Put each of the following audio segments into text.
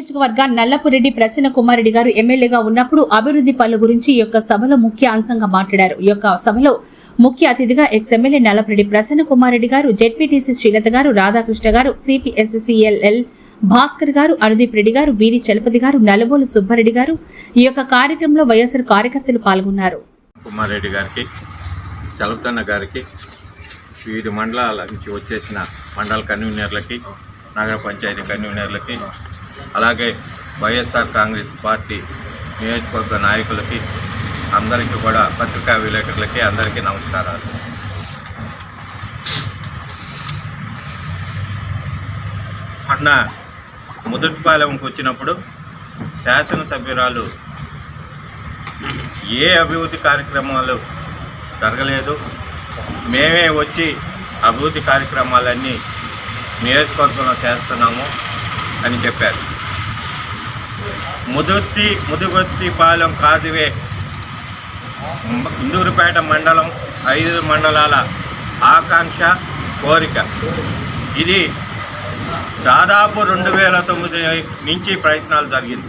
నియోజకవర్గ నల్లపురెడ్డి ప్రసన్న కుమార్ రెడ్డి గారు ఎమ్మెల్యేగా ఉన్నప్పుడు అభివృద్ధి పనుల గురించి ఈ యొక్క సభలో ముఖ్య అంశంగా మాట్లాడారు. ఈ యొక్క సభలో ముఖ్య అతిథిగా ఎక్స్ ఎమ్మెల్యే నల్లపురెడ్డి ప్రసన్న కుమార్ రెడ్డి గారు, జెడ్పీటీసీ శ్రీలత గారు, రాధాకృష్ణ గారు, సిపిఎస్సిఎల్ఎల్ భాస్కర్ గారు, అనుదీప్ రెడ్డి గారు, వీరి చలపతి గారు, నలుబోలు సుబ్బారెడ్డి గారు ఈ యొక్క కార్యక్రమంలో వైఎస్ఆర్ కార్యకర్తలు పాల్గొన్నారు. కుమార్ రెడ్డి గారికి, చలపతన్న గారికి, వివిధ మండలాల నుంచి వచ్చేసిన మండల కన్వీనర్లకి, నగర పంచాయతీ కన్వీనర్లకి, అలాగే వైఎస్ఆర్ కాంగ్రెస్ పార్టీ నియోజకవర్గ నాయకులకి, అందరికీ కూడా పత్రికా విలేకరులకి అందరికీ నమస్కారాలు. అన్న ముదుటిపాలెంకి వచ్చినప్పుడు శాసనసభ్యురాలు ఏ అభివృద్ధి కార్యక్రమాలు జరగలేదు, మేమే వచ్చి అభివృద్ధి కార్యక్రమాలన్నీ నియోజకవర్గంలో చేస్తున్నాము అని చెప్పారు. ముదుగొత్తిపాలెం కాజువే ఇందూరుపేట మండలం 5 మండలాల ఆకాంక్ష, కోరిక. ఇది దాదాపు 2009 నుంచి ప్రయత్నాలు జరిగింది.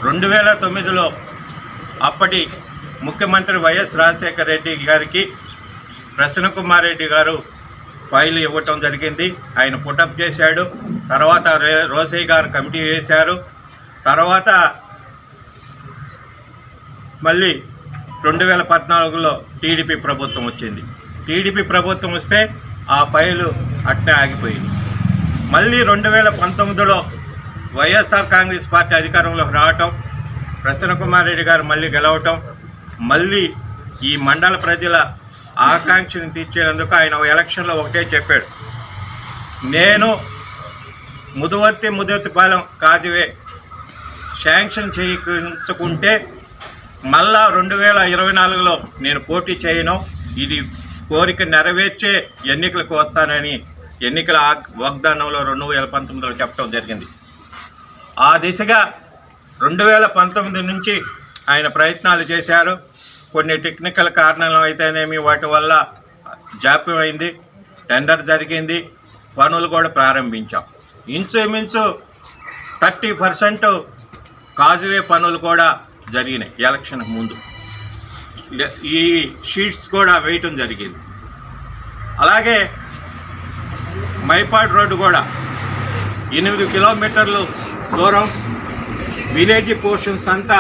2009లో అప్పటి ముఖ్యమంత్రి వైఎస్ రాజశేఖర రెడ్డి గారికి ప్రసన్న కుమార్ రెడ్డి గారు ఫైల్ ఇవ్వటం జరిగింది. ఆయన పుటప్ చేశాడు. తర్వాత రోసయ్య గారు కమిటీ వేశారు. తర్వాత మళ్ళీ 2014లో టీడీపీ ప్రభుత్వం వచ్చింది. టీడీపీ ప్రభుత్వం వస్తే ఆ ఫైలు అట్నే ఆగిపోయింది. మళ్ళీ 2019లో వైఎస్ఆర్ కాంగ్రెస్ పార్టీ అధికారంలోకి రావటం, ప్రసన్న కుమార్ రెడ్డి గారు మళ్ళీ గెలవటం, మళ్ళీ ఈ మండల ప్రజల ఆకాంక్షను తీర్చేందుకు ఆయన ఎలక్షన్లో ఒకటే చెప్పాడు, నేను ముదువర్తిపాలెం కాజువే శాంక్షన్ చేయించుకుంటే మళ్ళా 2024లో నేను పోటీ చేయను, ఇది కోరిక నెరవేర్చే ఎన్నికలకు వస్తానని ఎన్నికల వాగ్దానంలో 2019లో చెప్పడం జరిగింది. ఆ దిశగా 2019 నుంచి ఆయన ప్రయత్నాలు చేశారు. కొన్ని టెక్నికల్ కారణాలు అయితేనేమి వాటి వల్ల జాప్యం అయింది. టెండర్ జరిగింది, పనులు కూడా ప్రారంభించాం. ఇంచుమించు 30% కాజువే పనులు కూడా జరిగినాయి ఎలక్షన్ ముందు. ఈ షీట్స్ కూడా వేయటం జరిగింది. అలాగే మైపాడ్ రోడ్డు కూడా 8 కిలోమీటర్లు దూరం విలేజ్ పోర్షన్స్ అంతా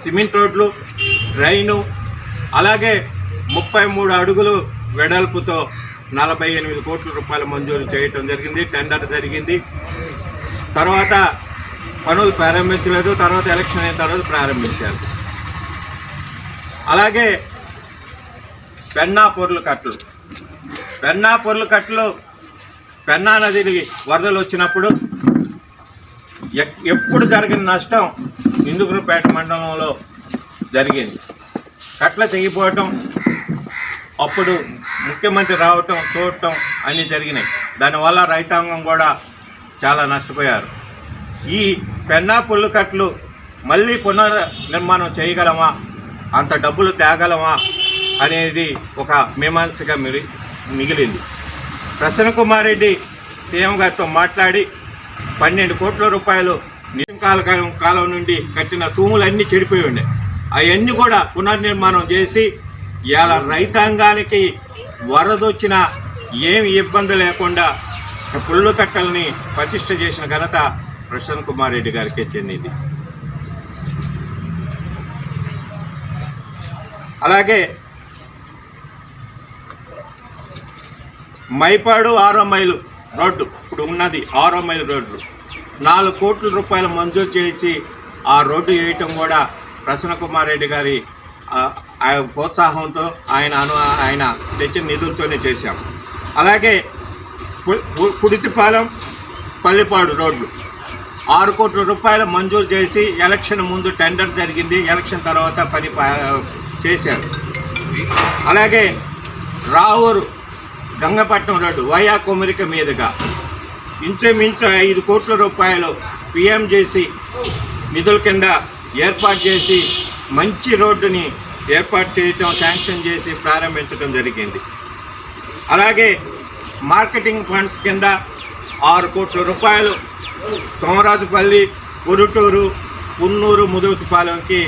సిమెంట్ రోడ్లు, డ్రైను, అలాగే 33 అడుగులు వెడల్పుతో 48 కోట్ల రూపాయలు మంజూరు చేయటం జరిగింది. టెండర్ జరిగింది. తర్వాత పనులు ప్రారంభించలేదు. తర్వాత ఎలక్షన్ అయిన తర్వాత ప్రారంభించారు. అలాగే పెన్నా పొర్లు కట్లు పెన్నా నదికి వరదలు వచ్చినప్పుడు ఎప్పుడు జరిగిన నష్టం ఇందుకూరుపేట మండలంలో జరిగింది. కట్ల తెగిపోవటం, అప్పుడు ముఖ్యమంత్రి రావటం, చూడటం అన్నీ జరిగినాయి. దానివల్ల రైతాంగం కూడా చాలా నష్టపోయారు. ఈ పెన్నా పుల్లు కట్లు మళ్ళీ పునర్నిర్మాణం చేయగలమా, అంత డబ్బులు తేగలమా అనేది ఒక మీమాంసగా మిగిలింది. ప్రసన్న కుమార్ రెడ్డి సీఎం గారితో మాట్లాడి 12 కోట్ల రూపాయలు కాలం నుండి కట్టిన తూములన్నీ చెడిపోయి ఉండే, అవన్నీ కూడా పునర్నిర్మాణం చేసి ఇలా రైతాంగానికి వరదొచ్చినా ఏమి ఇబ్బంది లేకుండా పుల్లు కట్టల్ని ప్రతిష్ఠ చేసిన ఘనత ప్రసన్న కుమార్ రెడ్డి గారికే చెందింది. అలాగే మైపాడు 6వ మైలు రోడ్డు, ఇప్పుడు ఉన్నది 6వ మైలు రోడ్డు, 4 కోట్ల రూపాయలు మంజూరు చేసి ఆ రోడ్డు వేయటం కూడా ప్రసన్న కుమార్ రెడ్డి గారి ప్రోత్సాహంతో ఆయన తెచ్చిన నిధులతోనే చేశాం. అలాగే కుడితిపాలెం పల్లిపాడు రోడ్లు 6 కోట్ల రూపాయలు మంజూరు చేసి ఎలక్షన్ ముందు టెండర్ జరిగింది. ఎలక్షన్ తర్వాత పని చేశారు. అలాగే రావూరు గంగపట్నం రోడ్డు వయా కొమరిక మీదుగా ఇంచుమించు 5 కోట్ల రూపాయలు పిఎంజేసీ నిధుల కింద ఏర్పాటు చేసి మంచి రోడ్డుని ఏర్పాటు చేయటం, శాంక్షన్ చేసి ప్రారంభించడం జరిగింది. అలాగే మార్కెటింగ్ ఫండ్స్ కింద 6 కోట్ల రూపాయలు సోమరాజుపల్లి, పురుటూరు, పున్నూరు, ముదుగుపాలెంకి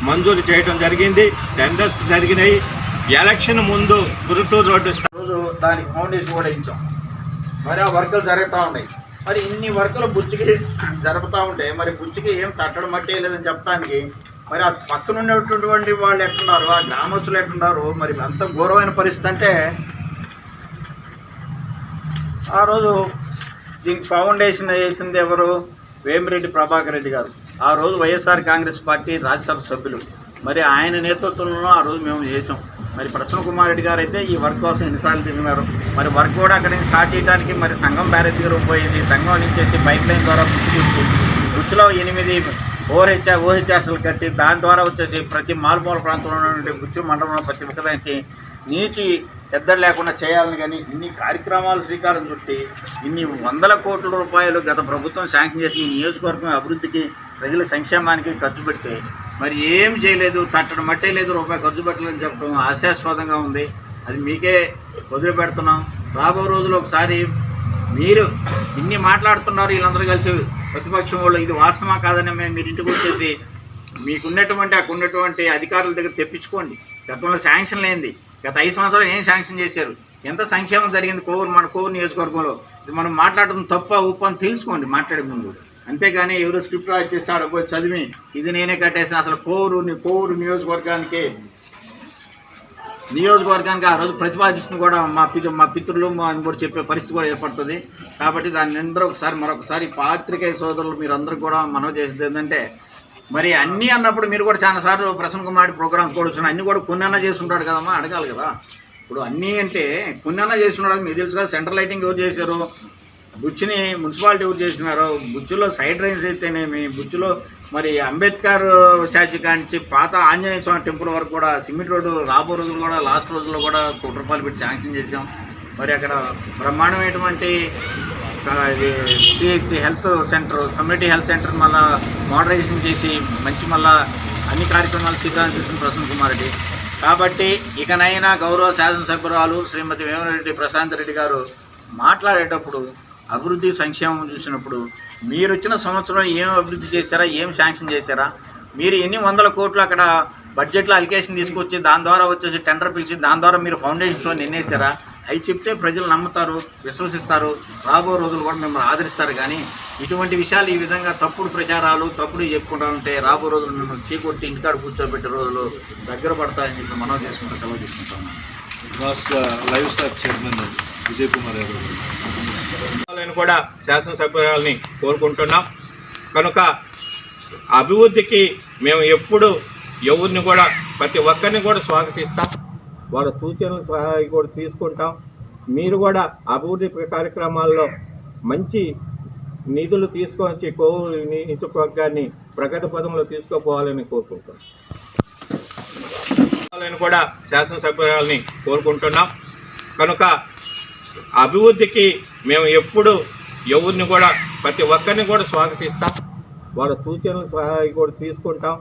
మంజూరు చేయడం జరిగింది. టెండర్స్ జరిగినాయి. ఎలక్షన్ ముందు పురుటూరు రోడ్డు రోజు దానికి ఫౌండేషన్ కూడా ఇచ్చాం. మరి ఆ వర్కులు జరుగుతూ ఉన్నాయి. మరి ఇన్ని వర్కులు బుచ్చికి జరుపుతూ ఉంటే మరి బుచ్చికి ఏం తట్టడం మట్టే లేదని చెప్పడానికి మరి ఆ పక్కన ఉన్నటువంటి వాళ్ళు ఎట్టున్నారు, ఆ గ్రామస్తులు ఎట్టున్నారు, మరి అంత ఘోరమైన పరిస్థితి అంటే ఆ రోజు దీనికి ఫౌండేషన్ వేసింది ఎవరు? వేమిరెడ్డి ప్రభాకర్ రెడ్డి గారు. ఆ రోజు వైఎస్ఆర్ కాంగ్రెస్ పార్టీ రాజ్యసభ సభ్యులు. మరి ఆయన నేతృత్వంలో ఆ రోజు మేము చేసాం. మరి ప్రసన్న కుమార్ రెడ్డి గారు అయితే ఈ వర్క్ కోసం ఎన్నిసార్లు తిరిగినారు. మరి వర్క్ కూడా అక్కడి నుంచి స్టార్ట్ చేయడానికి మరి సంఘం బ్యారేజ్ దగ్గర పోయింది. సంఘం నుంచి పైప్ లైన్ ద్వారా బుచ్చిలో 8 ఓహెచ్ఆర్సీలు కట్టి దాని ద్వారా వచ్చేసి ప్రతి మారుమూల ప్రాంతంలో ఉన్నటువంటి బుచ్చి మండలంలో ప్రతి ఒక్కదానికి నీటి ఎద్దడి లేకుండా చేయాలని కానీ ఇన్ని కార్యక్రమాలు శ్రీకారం చుట్టి ఇన్ని 100 కోట్ల రూపాయలు గత ప్రభుత్వం శాంక్షన్ చేసి ఈ నియోజకవర్గం అభివృద్ధికి, ప్రజల సంక్షేమానికి ఖర్చు పెడితే మరి ఏం చేయలేదు, తట్టడం మట్టే లేదు, రూపాయి ఖర్చు పెట్టలేదని చెప్పడం హాస్యాస్పదంగా ఉంది. అది మీకే వదిలిపెడుతున్నాం. రాబో రోజుల్లో ఒకసారి మీరు ఇన్ని మాట్లాడుతున్నారు, వీళ్ళందరూ కలిసి ప్రతిపక్షం వాళ్ళు, ఇది వాస్తవా కాదని మీరు ఇంటికి వచ్చేసి మీకున్నటువంటి అధికారుల దగ్గర తెప్పించుకోండి. గతంలో శాంక్షన్ లేనిది గత 5 సంవత్సరాలు ఏం శాంక్షన్ చేశారు, ఎంత సంక్షేమం జరిగింది మన కోవూరు నియోజకవర్గంలో, ఇది మనం మాట్లాడడం తప్ప ఉప్పు అని తెలుసుకోండి మాట్లాడే ముందు. అంతేగాని ఎవరు స్క్రిప్ట్ రాజ్ చేస్తే ఆడపోయి చదివి ఇది నేనే కట్టేసాను. అసలు కోవూరు నియోజకవర్గానికి ఆ రోజు ప్రతిపాదిస్తుంది కూడా మా పితృలు అని కూడా చెప్పే పరిస్థితి కూడా ఏర్పడుతుంది. కాబట్టి దాన్ని అందరూ మరొకసారి పాత్రికేయ సోదరులు మీరందరూ కూడా మనవి చేసేది ఏంటంటే, మరి అన్నీ అన్నప్పుడు మీరు కూడా చాలాసార్లు ప్రసన్న కుమార్ ప్రోగ్రామ్స్ కూడా వచ్చినాయి. అన్నీ కూడా కొన్నైనా చేస్తుంటాడు కదమ్మా, అడగాలి కదా. ఇప్పుడు అన్నీ అంటే కొన్నైనా చేస్తున్నాడు. మీకు తెలుసు కదా, సెంట్రల్ లైటింగ్ ఎవరు చేశారు, బుచ్చిని మున్సిపాలిటీ ఎవరు చేసినారు, బుచ్చిలో సైడ్ డ్రైన్స్ అయితేనేమి, బుచ్చిలో మరి అంబేద్కర్ స్టాచ్యూ కానించి పాత ఆంజనేయ స్వామి టెంపుల్ వరకు కూడా సిమెంట్ రోడ్డు రాబో రోజులు కూడా లాస్ట్ రోజుల్లో కూడా 1 కోటి రూపాయలు పెట్టి శాంక్షన్ చేసాం. మరి అక్కడ బ్రహ్మాండమైనటువంటి ఇది CHC health centre, community health centre మళ్ళీ మోడరైజేషన్ చేసి మళ్ళీ అన్ని కార్యక్రమాలు శ్రీకారం చుట్టిన ప్రసన్న కుమార్ రెడ్డి. కాబట్టి ఇకనైనా గౌరవ శాసనసభ్యురాలు శ్రీమతి వేమిరెడ్డి ప్రశాంత్ రెడ్డి గారు మాట్లాడేటప్పుడు అభివృద్ధి సంక్షేమం చూసినప్పుడు మీరు వచ్చిన సంవత్సరం ఏం అభివృద్ధి చేశారా, ఏం శాంక్షన్ చేశారా, మీరు ఎన్ని 100 కోట్లు అక్కడ బడ్జెట్లో అలికేషన్ తీసుకొచ్చి దాని ద్వారా వచ్చేసి టెండర్ పిలిచి దాని ద్వారా మీరు ఫౌండేషన్లో నిర్ణయిస్తారా, అవి చెప్తే ప్రజలు నమ్ముతారు, విశ్వసిస్తారు, రాబో రోజులు కూడా మిమ్మల్ని ఆదరిస్తారు. కానీ ఇటువంటి విషయాలు ఈ విధంగా తప్పుడు ప్రచారాలు తప్పుడు చెప్పుకుంటా ఉంటే రాబో రోజులు మిమ్మల్ని చీకొట్టి ఇంటికాడ కూర్చోబెట్టే రోజులు దగ్గర పడతాయని చెప్పి మనం చేసుకుంటూ సెలవు తీసుకుంటాము. రాష్ట్ర live stock chairman Vijay Kumar Yadav కూడా శాసనసభ్యురాలని కోరుకుంటున్నాం. కనుక అభివృద్ధికి మేము ఎప్పుడు ఎవరిని కూడా ప్రతి ఒక్కరిని కూడా స్వాగతిస్తాం. వాళ్ళ సూచనలు సహాయం కూడా తీసుకుంటాం. మీరు కూడా అభివృద్ధి కార్యక్రమాల్లో మంచి నిధులు తీసుకొని కోవూరు నియోజకవర్గాన్ని ప్రగతి పదంలో తీసుకుపోవాలని కోరుకుంటాం. కూడా శాసనసభ్యురాలని కోరుకుంటున్నాం. కనుక అభివృద్ధికి మేము ఎప్పుడు ఎవరిని కూడా ప్రతి ఒక్కరిని కూడా స్వాగతిస్తాం. వాళ్ళ సూచనలు సహాయం కూడా తీసుకుంటాం.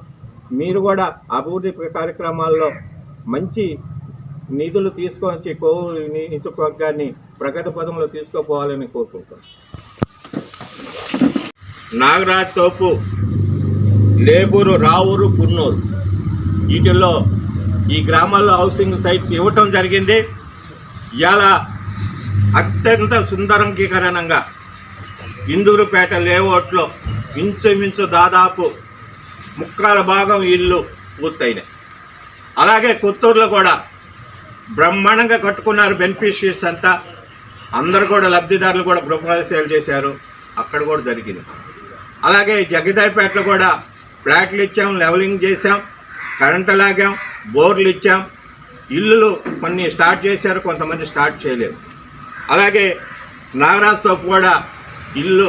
మీరు కూడా అభివృద్ధి కార్యక్రమాల్లో మంచి నిధులు తీసుకొని కోవూరు నియోజకవర్గాన్ని ప్రగతి పదంలో తీసుకుపోవాలని కోరుకుంటాం. నాగరాజ్ తోపు, లేబూరు, రావూరు, పున్నూరు వీటిల్లో ఈ గ్రామాల్లో హౌసింగ్ సైట్స్ ఇవ్వటం జరిగింది. ఇలా అత్యంత సుందరంకీకరణంగా ఇందూరుపేట లేఅవుట్లో ఇంచుమించు దాదాపు 3/4 ఇల్లు పూర్తయినాయి. అలాగే కొత్తూరులో కూడా బ్రహ్మాండంగా కట్టుకున్నారు. బెనిఫిషియర్స్ అంతా అందరు కూడా లబ్ధిదారులు కూడా గృహప్రవేశాలు చేశారు, అక్కడ కూడా జరిగింది. అలాగే జగదాయిపేటలో కూడా ఫ్లాట్లు ఇచ్చాం, లెవలింగ్ చేసాం, కరెంటు లాగాం, బోర్లు ఇచ్చాం. ఇల్లులు కొన్ని స్టార్ట్ చేశారు, కొంతమంది స్టార్ట్ చేయలేరు. అలాగే నాగరాజుతో కూడా ఇల్లు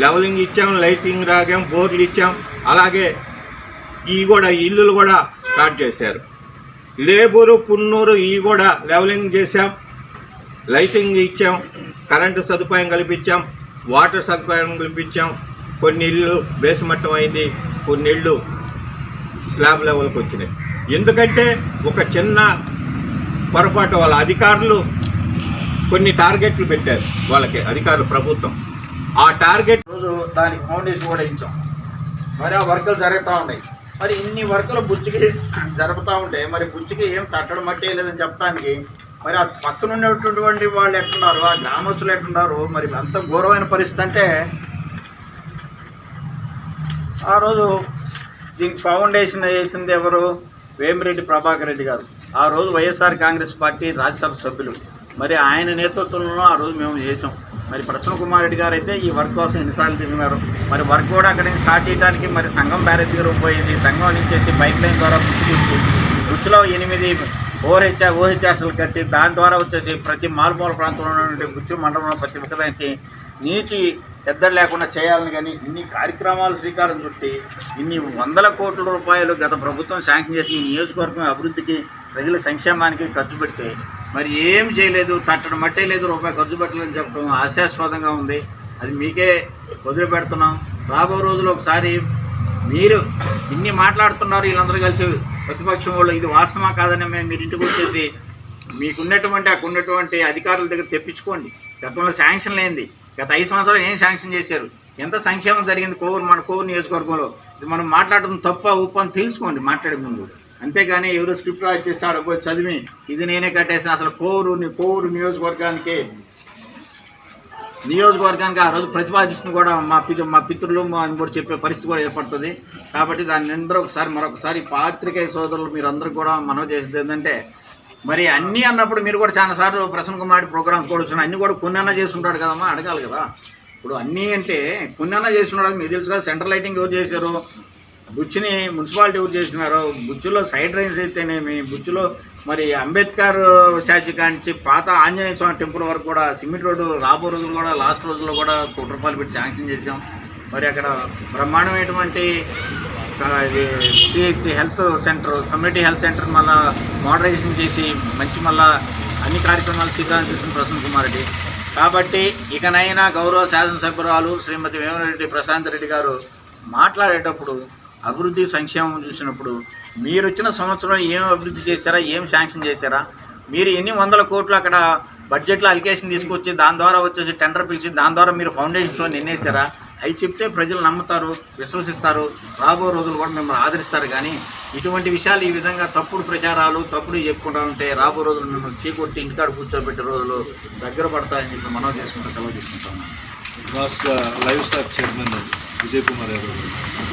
లెవలింగ్ ఇచ్చాం, లైటింగ్ లాగాం, బోర్లు ఇచ్చాం. అలాగే ఈ కూడా ఇల్లులు కూడా స్టార్ట్ చేశారు. లేబూరు, పున్నూరు ఈ కూడా లెవలింగ్ చేసాం, లైటింగ్ ఇచ్చాం, కరెంటు సదుపాయం కల్పించాం, వాటర్ సదుపాయం కల్పించాం. కొన్ని ఇళ్ళు బేస్మట్టం అయింది, కొన్ని ఇళ్ళు స్లాబ్ లెవెల్కి వచ్చినాయి. ఎందుకంటే ఒక చిన్న పొరపాటు వాళ్ళ అధికారులు కొన్ని టార్గెట్లు పెట్టారు. వాళ్ళకి అధికారులు ప్రభుత్వం ఆ టార్గెట్ రోజు దానికి ఫౌండేషన్ కూడా ఇచ్చాం. మరి ఆ వర్కులు జరుగుతూ ఉన్నాయి. మరి ఇన్ని వర్కులు బుచ్చికి జరుపుతూ ఉంటే మరి బుచ్చికి ఏం తట్టడం మట్టే లేదని చెప్పడానికి మరి ఆ పక్కన ఉన్నటువంటి వాళ్ళు ఎట్టున్నారు, ఆ గ్రామస్తులు ఎట్టున్నారు, మరి అంత ఘోరమైన పరిస్థితి అంటే ఆ రోజు దీనికి ఫౌండేషన్ వేసింది ఎవరు? వేమిరెడ్డి ప్రభాకర్ రెడ్డి గారు. ఆ రోజు వైఎస్ఆర్ కాంగ్రెస్ పార్టీ రాజ్యసభ సభ్యులు. మరి ఆయన నేతృత్వంలో ఆ రోజు మేము చేసాం. మరి ప్రసన్న కుమార్ రెడ్డి గారు అయితే ఈ వర్క్ కోసం ఎన్నిసార్లు తిరిగినారు. మరి వర్క్ కూడా అక్కడి నుంచి స్టార్ట్ చేయడానికి మరి సంఘం బ్యారేజ్ దగ్గర పోయింది. సంఘం నుంచి పైప్ లైన్ ద్వారా బుచ్చిలో 8 ఓహెచ్ఎస్లు కట్టి దాని ద్వారా వచ్చేసి ప్రతి మారుమూల ప్రాంతంలో ఉన్నటువంటి బుచ్చి మండలంలో ప్రతి ఒక్కదానికి నీటి ఎద్దడి లేకుండా చేయాలని కానీ ఇన్ని కార్యక్రమాలు శ్రీకారం చుట్టి ఇన్ని 100 కోట్ల రూపాయలు గత ప్రభుత్వం శాంక్షన్ చేసి ఈ నియోజకవర్గం అభివృద్ధికి ప్రజల సంక్షేమానికి ఖర్చు పెడితే మరి ఏం చేయలేదు, తట్టడం మట్టే లేదు, రూపాయి ఖర్చు పెట్టలేదని చెప్పడం హాస్యాస్పదంగా ఉంది. అది మీకే వదిలిపెడుతున్నాం. రాబో రోజులు ఒకసారి మీరు ఇన్ని మాట్లాడుతున్నారు, వీళ్ళందరూ కలిసి ప్రతిపక్షం వాళ్ళు, ఇది వాస్తవా కాదని మేము మీరు ఇంటికి వచ్చేసి మీకున్నటువంటి అధికారుల దగ్గర తెప్పించుకోండి. గతంలో శాంక్షన్ లేనిది గత 5 సంవత్సరాలు ఏం శాంక్షన్ చేశారు, ఎంత సంక్షేమం జరిగింది మన కోవూరు నియోజకవర్గంలో, ఇది మనం మాట్లాడడం తప్ప ఉప్పు అని తెలుసుకోండి మాట్లాడే ముందు. అంతేగాని ఎవరు స్క్రిప్ట్ రాసి చేస్తే ఆడపోయి చదివి ఇది నేనే కట్టేసిన అసలు కోవూరు నియోజకవర్గానికి ఆ రోజు ప్రతిపాదిస్తుంది కూడా మా పితృలు అని కూడా చెప్పే పరిస్థితి కూడా ఏర్పడుతుంది. కాబట్టి దాన్ని అందరూ మరొకసారి పాత్రికేయ సోదరులు మీరు అందరూ కూడా మనవి చేసేది ఏంటంటే మరి అన్నీ అన్నప్పుడు మీరు కూడా చాలాసార్లు ప్రసన్న కుమార్ ప్రోగ్రామ్స్ కూడా వచ్చినాయి, అన్నీ కూడా కొన్నన్నా చేసుకుంటాడు కదమ్మా, అడగాలి కదా. ఇప్పుడు అన్నీ అంటే కొన్నన్నా చేసుకున్నాడు మీకు తెలుసు కదా. సెంట్రల్ లైటింగ్ ఎవరు చేశారు, బుచ్చిని మున్సిపాలిటీ ఎవరు చేసినారో, బుచ్చిలో సైడ్ డ్రైన్స్ అయితేనేమి, బుచ్చిలో మరి అంబేద్కర్ స్టాచ్యూ కానించి పాత ఆంజనేయ స్వామి టెంపుల్ వరకు కూడా సిమెంట్ రోడ్డు రాబో రోజులు కూడా లాస్ట్ రోజుల్లో కూడా ₹1 కోటి పెట్టి శాంక్షన్ చేసాం. మరి అక్కడ బ్రహ్మాండమైనటువంటి CHC health centre, community health centre మళ్ళీ మోడరైజేషన్ చేసి మళ్ళీ అన్ని కార్యక్రమాలు శ్రీకారం చుట్టిన ప్రసన్న కుమార్ రెడ్డి. కాబట్టి ఇకనైనా గౌరవ శాసనసభ్యురాలు శ్రీమతి వేమిరెడ్డి ప్రశాంత్ రెడ్డి గారు మాట్లాడేటప్పుడు అభివృద్ధి సంక్షేమం చూసినప్పుడు మీరు వచ్చిన సంవత్సరం ఏం అభివృద్ధి చేశారా, ఏం శాంక్షన్ చేశారా, మీరు ఎన్ని 100 కోట్లు అక్కడ బడ్జెట్లో అలికేషన్ తీసుకొచ్చి దాని ద్వారా వచ్చేసి టెండర్ పిలిచి దాని ద్వారా మీరు ఫౌండేషన్లో నిర్ణయిస్తారా, అవి చెప్తే ప్రజలు నమ్ముతారు, విశ్వసిస్తారు, రాబో రోజులు కూడా మిమ్మల్ని ఆదరిస్తారు. కానీ ఇటువంటి విషయాలు ఈ విధంగా తప్పుడు ప్రచారాలు తప్పుడు చెప్పుకుంటా ఉంటే రాబో రోజులు మిమ్మల్ని చీకొట్టి ఇంటికాడ కూర్చోబెట్టే రోజులు దగ్గర పడతాయని చెప్పి మనం చేసుకుంటూ సెలవు తీసుకుంటాం. రాష్ట్ర live stock chairman Vijay Kumar Yadav.